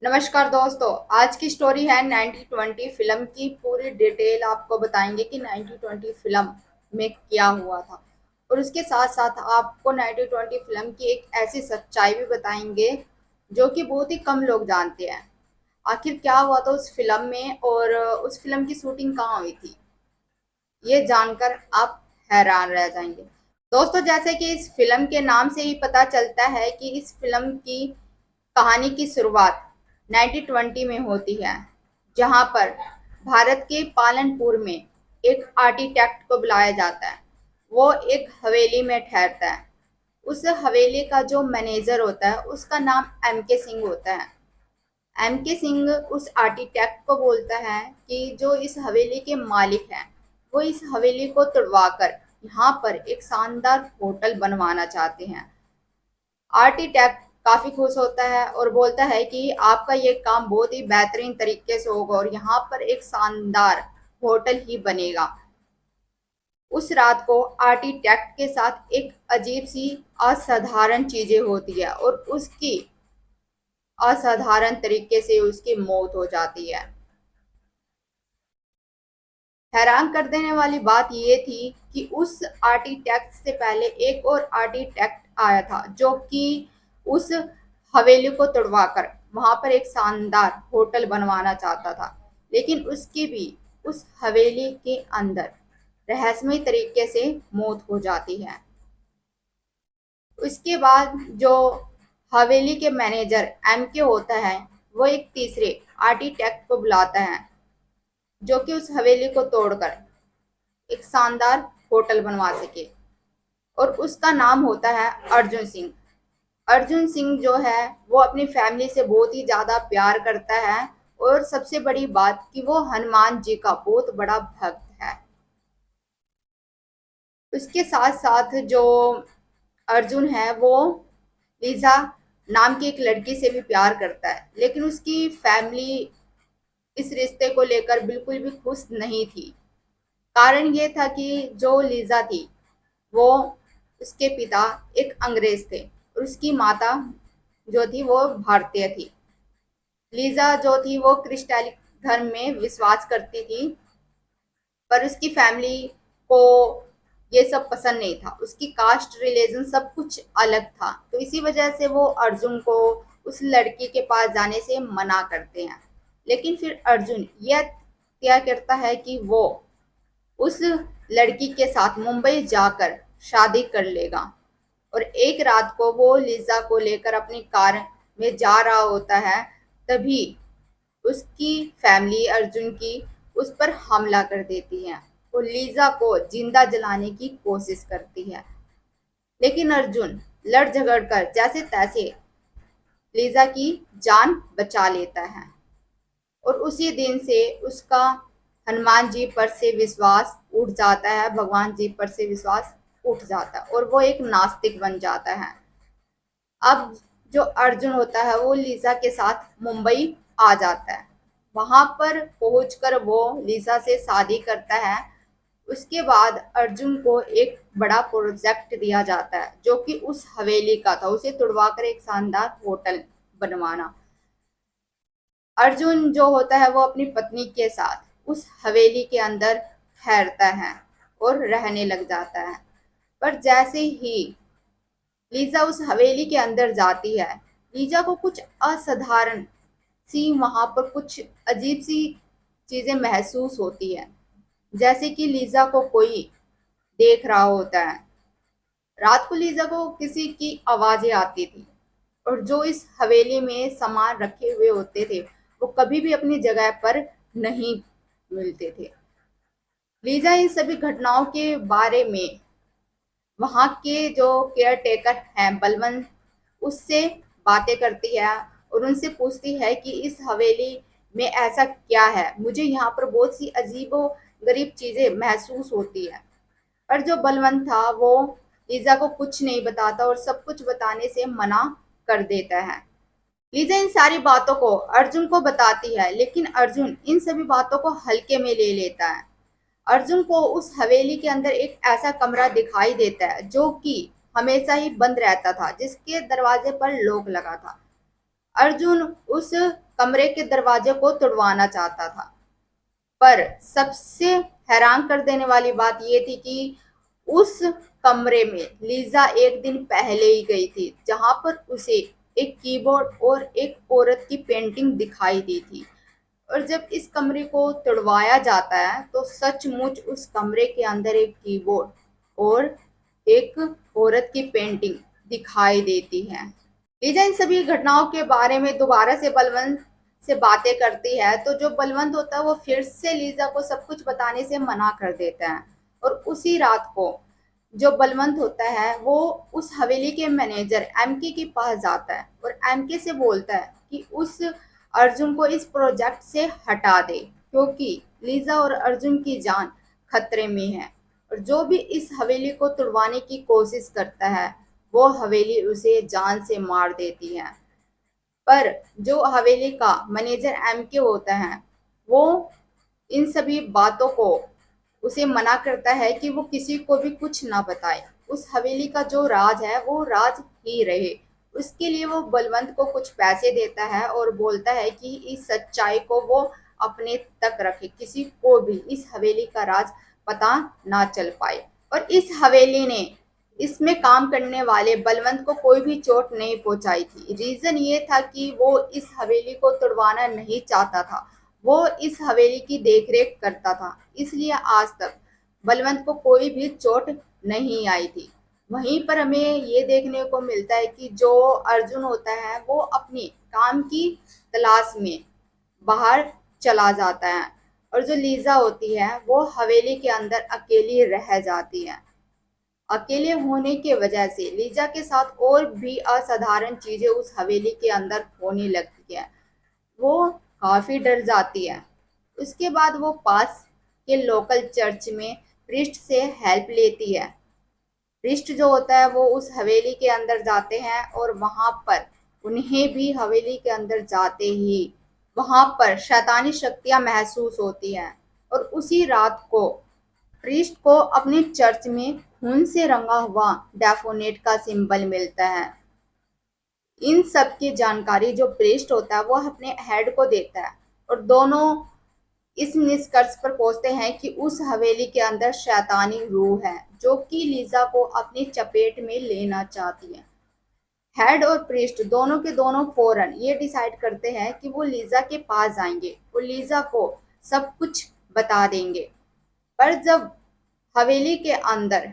नमस्कार दोस्तों। आज की स्टोरी है 1920 फिल्म की। पूरी डिटेल आपको बताएंगे कि 1920 फिल्म में क्या हुआ था, और उसके साथ साथ आपको 1920 फिल्म की एक ऐसी सच्चाई भी बताएंगे जो कि बहुत ही कम लोग जानते हैं। आखिर क्या हुआ था उस फिल्म में, और उस फिल्म की शूटिंग कहाँ हुई थी, ये जानकर आप हैरान रह जाएंगे। दोस्तों, जैसे कि इस फिल्म के नाम से ही पता चलता है कि इस फिल्म की कहानी की शुरुआत 1920 में होती है, जहां पर भारत के पालनपुर में एक आर्किटेक्ट को बुलाया जाता है। वो एक हवेली में ठहरता है। उस हवेली का जो मैनेजर होता है उसका नाम एम के सिंह होता है। एम के सिंह उस आर्किटेक्ट को बोलता है कि जो इस हवेली के मालिक हैं वो इस हवेली को तुड़वाकर यहाँ पर एक शानदार होटल बनवाना चाहते हैं। आर्किटेक्ट काफी खुश होता है और बोलता है कि आपका ये काम बहुत ही बेहतरीन तरीके से होगा और यहाँ पर एक शानदार होटल ही बनेगा। उस रात को आर्किटेक्ट के साथ एक अजीब सी असाधारण चीजें होती है और उसकी असाधारण तरीके से उसकी मौत हो जाती है। हैरान कर देने वाली बात ये थी कि उस आर्किटेक्ट से पहले एक और आर्किटेक्ट आया था जो कि उस हवेली को तुड़वाकर वहां पर एक शानदार होटल बनवाना चाहता था, लेकिन उसकी भी उस हवेली के अंदर रहस्यमय तरीके से मौत हो जाती है। उसके बाद जो हवेली के मैनेजर एम के होता है वो एक तीसरे आर्किटेक्ट को बुलाता है जो कि उस हवेली को तोड़कर एक शानदार होटल बनवा सके, और उसका नाम होता है अर्जुन सिंह। अर्जुन सिंह जो है वो अपनी फैमिली से बहुत ही ज्यादा प्यार करता है, और सबसे बड़ी बात कि वो हनुमान जी का बहुत बड़ा भक्त है। उसके साथ साथ जो अर्जुन है वो लीजा नाम की एक लड़की से भी प्यार करता है, लेकिन उसकी फैमिली इस रिश्ते को लेकर बिल्कुल भी खुश नहीं थी। कारण ये था कि जो लीजा थी वो उसके पिता एक अंग्रेज थे और उसकी माता जो थी वो भारतीय थी। लीजा जो थी वो क्रिस्टलिक धर्म में विश्वास करती थी, पर उसकी फैमिली को ये सब पसंद नहीं था। उसकी कास्ट रिलीजन सब कुछ अलग था, तो इसी वजह से वो अर्जुन को उस लड़की के पास जाने से मना करते हैं। लेकिन फिर अर्जुन यह तय करता है कि वो उस लड़की के साथ मुंबई जाकर शादी कर लेगा। और एक रात को वो लिजा को लेकर अपनी कार में जा रहा होता है, तभी उसकी फैमिली अर्जुन की उस पर हमला कर देती है और लीजा को जिंदा जलाने की कोशिश करती है। लेकिन अर्जुन लड़ झगड़ कर जैसे तैसे लीजा की जान बचा लेता है, और उसी दिन से उसका हनुमान जी पर से विश्वास उठ जाता है, भगवान जी पर से विश्वास उठ जाता है और वो एक नास्तिक बन जाता है। अब जो अर्जुन होता है वो लीजा के साथ मुंबई आ जाता है। वहां पर पहुंचकर वो लीजा से शादी करता है। उसके बाद अर्जुन को एक बड़ा प्रोजेक्ट दिया जाता है जो कि उस हवेली का था, उसे तुड़वाकर एक शानदार होटल बनवाना। अर्जुन जो होता है वो अपनी पत्नी के साथ उस हवेली के अंदर ठहरता है और रहने लग जाता है। पर जैसे ही लीजा उस हवेली के अंदर जाती है, लीजा को कुछ असाधारण सी वहां पर कुछ अजीब सी चीजें महसूस होती है, जैसे कि लीजा को कोई देख रहा होता है। रात को लीजा को किसी की आवाजें आती थी, और जो इस हवेली में सामान रखे हुए होते थे वो कभी भी अपनी जगह पर नहीं मिलते थे। लीजा इन सभी घटनाओं के बारे में वहां के जो केयर टेकर हैं बलवंत, उससे बातें करती है और उनसे पूछती है कि इस हवेली में ऐसा क्या है, मुझे यहाँ पर बहुत सी अजीबो गरीब चीजें महसूस होती है। पर जो बलवंत था वो लीजा को कुछ नहीं बताता और सब कुछ बताने से मना कर देता है। लीजा इन सारी बातों को अर्जुन को बताती है, लेकिन अर्जुन इन सभी बातों को हल्के में ले लेता है। अर्जुन को उस हवेली के अंदर एक ऐसा कमरा दिखाई देता है जो कि हमेशा ही बंद रहता था, जिसके दरवाजे पर लॉक लगा था। अर्जुन उस कमरे के दरवाजे को तोड़वाना चाहता था। पर सबसे हैरान कर देने वाली बात ये थी कि उस कमरे में लीजा एक दिन पहले ही गई थी, जहां पर उसे एक कीबोर्ड और एक औरत की पेंटिंग दिखाई दी थी। और जब इस कमरे को तुड़वाया जाता है तो सचमुच उस कमरे के अंदर एक कीबोर्ड और एक औरत की पेंटिंग दिखाई देती है। लीजा इन सभी घटनाओं के बारे में दोबारा से बलवंत से बातें करती है, तो जो बलवंत होता है वो फिर से लीजा को सब कुछ बताने से मना कर देता है। और उसी रात को जो बलवंत होता है वो उस हवेली के मैनेजर एमके के पास जाता है और एमके से बोलता है कि उस अर्जुन को इस प्रोजेक्ट से हटा दे, क्योंकि लीजा और अर्जुन की जान खतरे में है। और जो भी इस हवेली को तुड़वाने की कोशिश करता है वो हवेली उसे जान से मार देती है। पर जो हवेली का मैनेजर एमके होता है वो इन सभी बातों को उसे मना करता है कि वो किसी को भी कुछ ना बताए। उस हवेली का जो राज है वो राज ही रहे। उसके लिए वो बलवंत को कुछ पैसे देता है और बोलता है कि इस सच्चाई को वो अपने तक रखे, किसी को भी इस हवेली का राज पता ना चल पाए। और इस हवेली ने इसमें काम करने वाले बलवंत को कोई भी चोट नहीं पहुंचाई थी। रीजन ये था कि वो इस हवेली को तोड़वाना नहीं चाहता था, वो इस हवेली की देखरेख करता था, इसलिए आज तक बलवंत को कोई भी चोट नहीं आई थी। वहीं पर हमें ये देखने को मिलता है कि जो अर्जुन होता है वो अपनी काम की तलाश में बाहर चला जाता है और जो लीजा होती है वो हवेली के अंदर अकेली रह जाती है। अकेले होने की वजह से लीजा के साथ और भी असाधारण चीजें उस हवेली के अंदर होने लगती है। वो काफी डर जाती है। उसके बाद वो पास के लोकल चर्च में प्रिस्ट से हेल्प लेती है। प्रिस्ट जो होता है वो उस हवेली के अंदर जाते हैं और वहां पर उन्हें भी हवेली के अंदर जाते ही वहां पर शैतानी शक्तियां महसूस होती हैं। और उसी रात को प्रीस्ट को अपने चर्च में खून से रंगा हुआ डेफोनेट का सिंबल मिलता है। इन सब की जानकारी जो प्रीस्ट होता है वो अपने हेड को देता है और दोनों इस निष्कर्ष पर पहुंचते हैं कि उस हवेली के अंदर शैतानी रूह है जो कि लीजा को अपनी चपेट में लेना चाहती है। हेड और प्रीस्ट दोनों के दोनों फौरन ये डिसाइड करते हैं कि वो लीजा के पास जाएंगे और लीजा को सब कुछ बता देंगे। पर जब हवेली के अंदर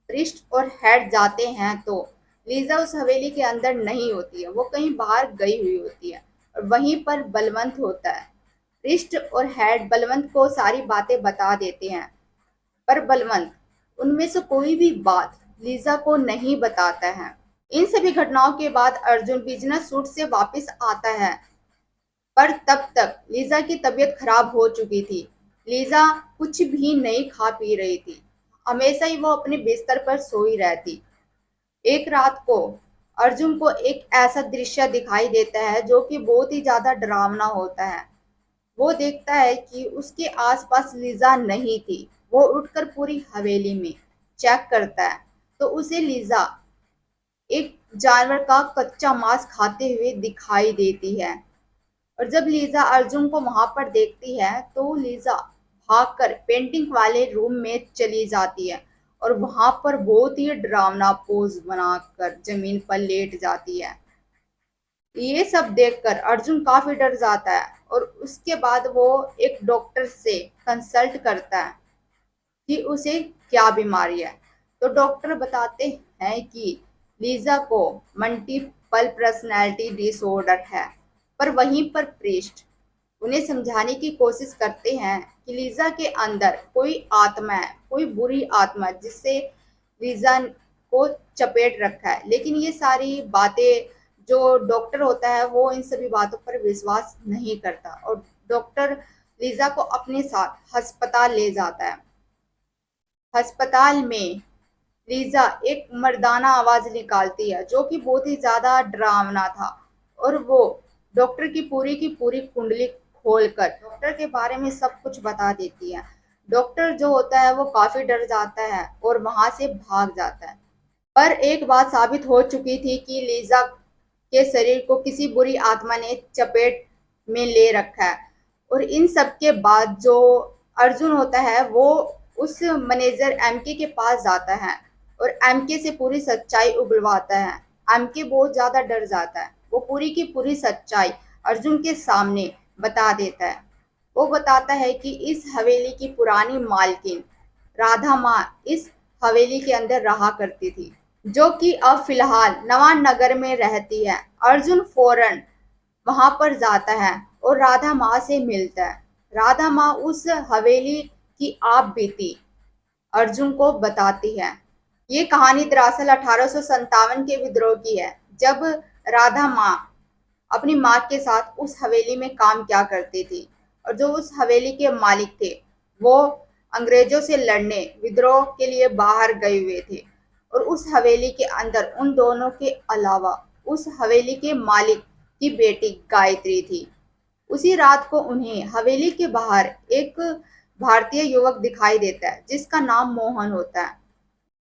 प्रिस्ट और हेड जाते हैं तो लीजा उस हवेली के अंदर नहीं होती है, वो कहीं बाहर गई हुई होती है और वहीं पर बलवंत होता है। प्रिस्ट और हेड बलवंत को सारी बातें बता देते हैं, पर बलवंत उनमें से कोई भी बात लीजा को नहीं बताता है। इन सभी घटनाओं के बाद अर्जुन बिजनेस सूट से वापस आता है, पर तब तक लीजा की तबीयत खराब हो चुकी थी। लीजा कुछ भी नहीं खा पी रही थी, हमेशा ही वो अपने बिस्तर पर सोई रहती। एक रात को अर्जुन को एक ऐसा दृश्य दिखाई देता है जो कि बहुत ही ज्यादा डरावना होता है। वो देखता है कि उसके आसपास लीजा नहीं थी। वो उठकर पूरी हवेली में चेक करता है तो उसे लीजा एक जानवर का कच्चा मांस खाते हुए दिखाई देती है। और जब लीजा अर्जुन को वहां पर देखती है तो लीजा भागकर पेंटिंग वाले रूम में चली जाती है और वहां पर बहुत ही डरावना पोज बनाकर जमीन पर लेट जाती है। ये सब देखकर अर्जुन काफी डर जाता है और उसके बाद वो एक डॉक्टर से कंसल्ट करता है कि उसे क्या बीमारी है। तो डॉक्टर बताते हैं कि लीजा को मल्टीपल पर्सनैलिटी डिसऑर्डर है। पर वहीं पर प्रीस्ट उन्हें समझाने की कोशिश करते हैं कि लीजा के अंदर कोई आत्मा है, कोई बुरी आत्मा जिससे लीजा को चपेट रखा है। लेकिन ये सारी बातें जो डॉक्टर होता है वो इन सभी बातों पर विश्वास नहीं करता और डॉक्टर लीजा को अपने साथ अस्पताल ले जाता है। अस्पताल में लीजा एक मर्दाना आवाज निकालती है जो कि बहुत ही ज्यादा डरावना था और वो डॉक्टर की पूरी कुंडली खोलकर डॉक्टर के बारे में सब कुछ बता देती है। डॉक्टर जो होता है वो काफी डर जाता है और वहां से भाग जाता है। पर एक बात साबित हो चुकी थी कि लीजा के शरीर को किसी बुरी आत्मा ने चपेट में ले रखा है। और इन सब के बाद जो अर्जुन होता है वो उस मैनेजर एमके के पास जाता है और एमके से पूरी सच्चाई उगलवाता है। एमके बहुत ज्यादा डर जाता है, वो पूरी की पूरी सच्चाई अर्जुन के सामने बता देता है। वो बताता है कि इस हवेली की पुरानी मालकिन राधा माँ इस हवेली के अंदर रहा करती थी, जो कि अब फिलहाल नवान नगर में रहती है। अर्जुन फौरन वहां पर जाता है और राधा माँ से मिलता है। राधा माँ उस हवेली की आप बीती अर्जुन को बताती है। ये कहानी दरअसल 1857 के विद्रोह की है, जब राधा माँ अपनी माँ के साथ उस हवेली में काम क्या करती थी और जो उस हवेली के मालिक थे वो अंग्रेजों से लड़ने विद्रोह के लिए बाहर गए हुए थे। और उस हवेली के अंदर उन दोनों के अलावा उस हवेली के मालिक की बेटी गायत्री थी। उसी रात को उन्हें हवेली के बाहर एक भारतीय युवक दिखाई देता है जिसका नाम मोहन होता है।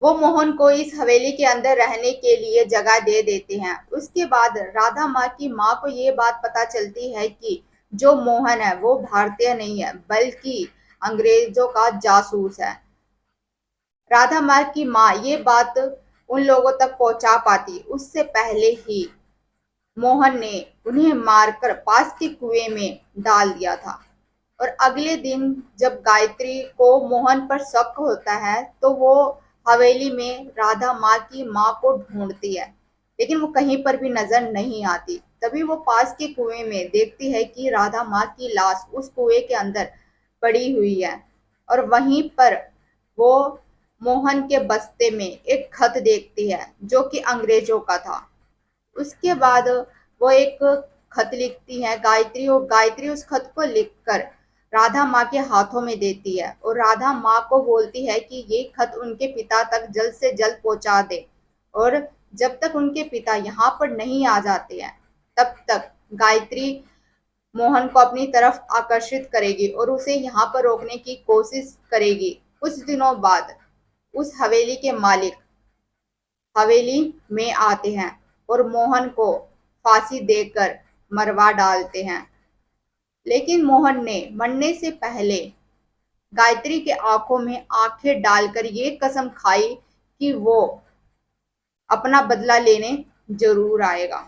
वो मोहन को इस हवेली के अंदर रहने के लिए जगह दे देते हैं। उसके बाद राधा माँ की माँ को ये बात पता चलती है कि जो मोहन है वो भारतीय नहीं है बल्कि अंग्रेजों का जासूस है। राधा माँ की माँ ये बात उन लोगों तक पहुंचा पाती उससे पहले ही मोहन ने उन्हें मारकर पास के कुएं में डाल दिया था। और अगले दिन जब गायत्री को मोहन पर शक होता है तो वो हवेली में राधा माँ की माँ को ढूंढती है, लेकिन वो कहीं पर भी नजर नहीं आती। तभी वो पास के कुएं में देखती है कि राधा माँ की लाश उस कुएं के अंदर पड़ी हुई है। और वहीं पर वो मोहन के बस्ते में एक खत देखती है जो कि अंग्रेजों का था। उसके बाद वो एक खत लिखती है गायत्री, और गायत्री उस खत को लिखकर राधा माँ के हाथों में देती है और राधा माँ को बोलती है कि ये खत उनके पिता तक जल्द से जल्द पहुंचा दे, और जब तक उनके पिता यहाँ पर नहीं आ जाते हैं तब तक गायत्री मोहन को अपनी तरफ आकर्षित करेगी और उसे यहाँ पर रोकने की कोशिश करेगी। कुछ दिनों बाद उस हवेली के मालिक हवेली में आते हैं और मोहन को फांसी देकर मरवा डालते हैं। लेकिन मोहन ने मरने से पहले गायत्री के आंखों में आंखें डालकर ये कसम खाई कि वो अपना बदला लेने जरूर आएगा।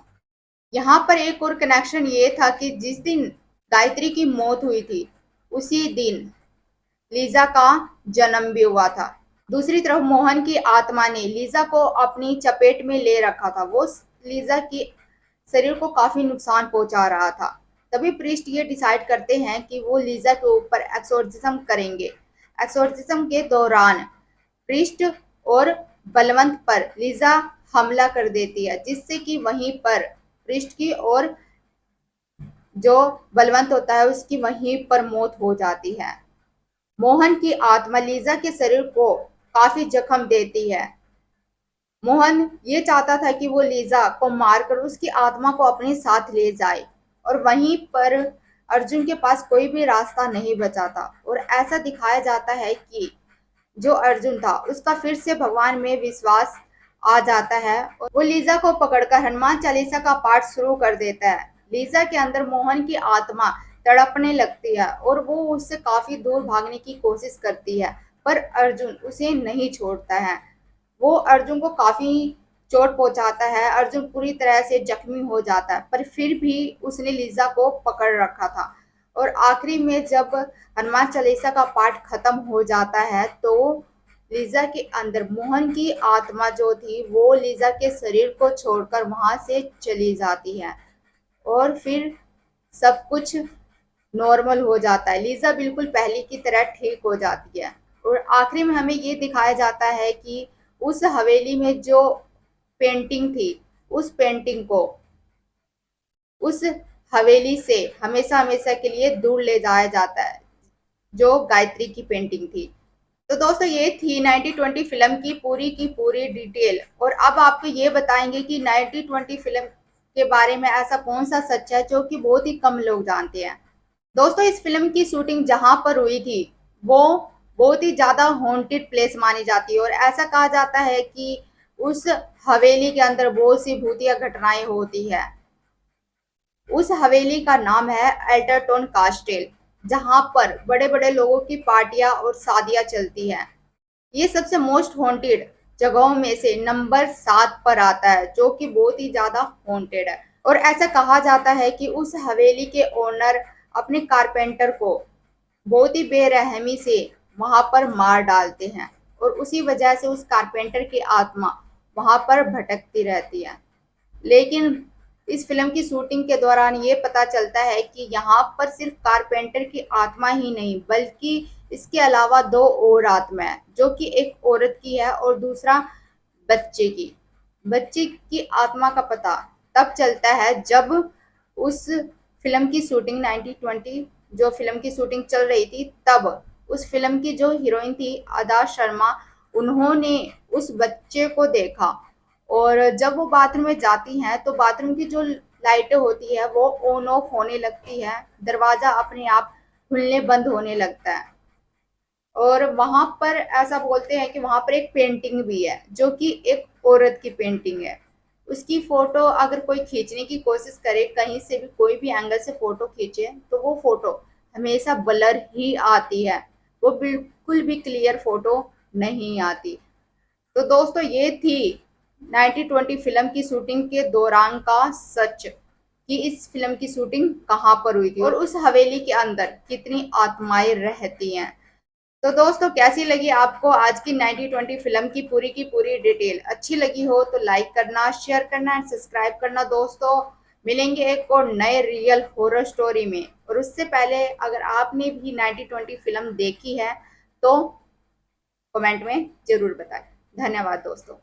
यहाँ पर एक और कनेक्शन ये था कि जिस दिन गायत्री की मौत हुई थी उसी दिन लीजा का जन्म भी हुआ था। दूसरी तरफ मोहन की आत्मा ने लीजा को अपनी चपेट में ले रखा था। वो लीजा की शरीर को काफी नुकसान पहुंचा रहा था। तभी प्रीस्ट ये डिसाइड करते हैं कि वो लीजा के ऊपर एक्सोर्सिज्म करेंगे। एक्सोर्सिज्म के दौरान प्रीस्ट और बलवंत पर लीजा हमला कर देती है, जिससे कि वहीं पर प्रीस्ट की और जो बलवंत होता है उसकी वहीं पर मौत हो जाती है। मोहन की आत्मा लीजा के शरीर को काफी जख्म देती है। मोहन ये चाहता था कि वो लीजा को मारकर उसकी आत्मा को अपने साथ ले जाए, और वहीं पर अर्जुन के पास कोई भी रास्ता नहीं बचा था। और ऐसा दिखाया जाता है कि जो अर्जुन था उसका फिर से भगवान में विश्वास आ जाता है और वो लीजा को पकड़कर हनुमान चालीसा का पाठ शुरू कर देता है। लीजा के अंदर मोहन की आत्मा तड़पने लगती है और वो उससे काफी दूर भागने की कोशिश करती है, पर अर्जुन उसे नहीं छोड़ता है। वो अर्जुन को काफी चोट पहुंचाता है। अर्जुन पूरी तरह से जख्मी हो जाता है, पर फिर भी उसने लीजा को पकड़ रखा था। और आखिरी में जब हनुमान चालीसा का पाठ खत्म हो जाता है तो लीजा के अंदर मोहन की आत्मा जो थी वो लीजा के शरीर को छोड़कर वहां से चली जाती है और फिर सब कुछ नॉर्मल हो जाता है। लीजा बिल्कुल पहले की तरह ठीक हो जाती है। और आखिरी में हमें ये दिखाया जाता है कि उस हवेली में जो पेंटिंग थी उस पेंटिंग को उस हवेली से हमेशा हमेशा के लिए दूर ले जाया जाता है, जो गायत्री की पेंटिंग थी। तो दोस्तों ये थी 90-20 फिल्म की पूरी डिटेल। और अब आपको ये बताएंगे कि 90-20 फिल्म के बारे में ऐसा कौन सा सच है जो कि बहुत ही कम लोग जानते हैं। दोस्तों इस फिल्म की शूटिंग जहां पर हुई थी वो बहुत ही ज्यादा हॉन्टेड प्लेस मानी जाती है, और ऐसा कहा जाता है कि उस हवेली के अंदर बहुत सी भूतिया घटनाएं होती है। उस हवेली का नाम है एल्टरटॉन कास्टेल, जहां पर बड़े बड़े लोगों की पार्टियां और शादियां चलती हैं। ये सबसे मोस्ट हॉन्टेड जगहों में से नंबर 7 पर आता है, जो कि बहुत ही ज्यादा हॉन्टेड है। और ऐसा कहा जाता है कि उस हवेली के ओनर अपने कारपेंटर को बहुत ही बेरहमी से वहां पर मार डालते हैं, और उसी वजह से उस कारपेंटर की आत्मा वहां पर भटकती रहती है। लेकिन इस फिल्म की शूटिंग के दौरान ये पता चलता है कि यहाँ पर सिर्फ कारपेंटर की आत्मा ही नहीं, बल्कि इसके अलावा दो और आत्मा है, जो कि एक औरत की है और दूसरा बच्चे की। बच्चे की आत्मा का पता तब चलता है जब उस फिल्म की शूटिंग 1920, जो फिल्म की शूटिंग चल रही थी तब, उस फिल्म की जो हीरोइन थी अदा शर्मा, उन्होंने उस बच्चे को देखा। और जब वो बाथरूम में जाती हैं तो बाथरूम की जो लाइटें होती है वो ऑन ऑफ होने लगती है, दरवाजा अपने आप खुलने बंद होने लगता है। और वहां पर ऐसा बोलते हैं कि वहां पर एक पेंटिंग भी है, जो कि एक औरत की पेंटिंग है। उसकी फोटो अगर कोई खींचने की कोशिश करे, कहीं से भी कोई भी एंगल से फोटो खींचे, तो वो फोटो हमेशा ब्लर ही आती है, वो बिल्कुल भी क्लियर फोटो नहीं आती। तो दोस्तों ये थी 1920 फिल्म की शूटिंग के दौरान का सच, कि इस फिल्म की शूटिंग कहाँ पर हुई थी और उस हवेली के अंदर कितनी आत्माएं रहती हैं। तो दोस्तों कैसी लगी आपको आज की 1920 फिल्म की पूरी डिटेल? अच्छी लगी हो तो लाइक करना, शेयर करना एंड सब्सक्राइब करना दोस्तों। मिलेंगे एक और नए रियल हॉरर स्टोरी में। और उससे पहले अगर आपने भी 1920 फिल्म देखी है तो कमेंट में जरूर बताएं। धन्यवाद दोस्तों।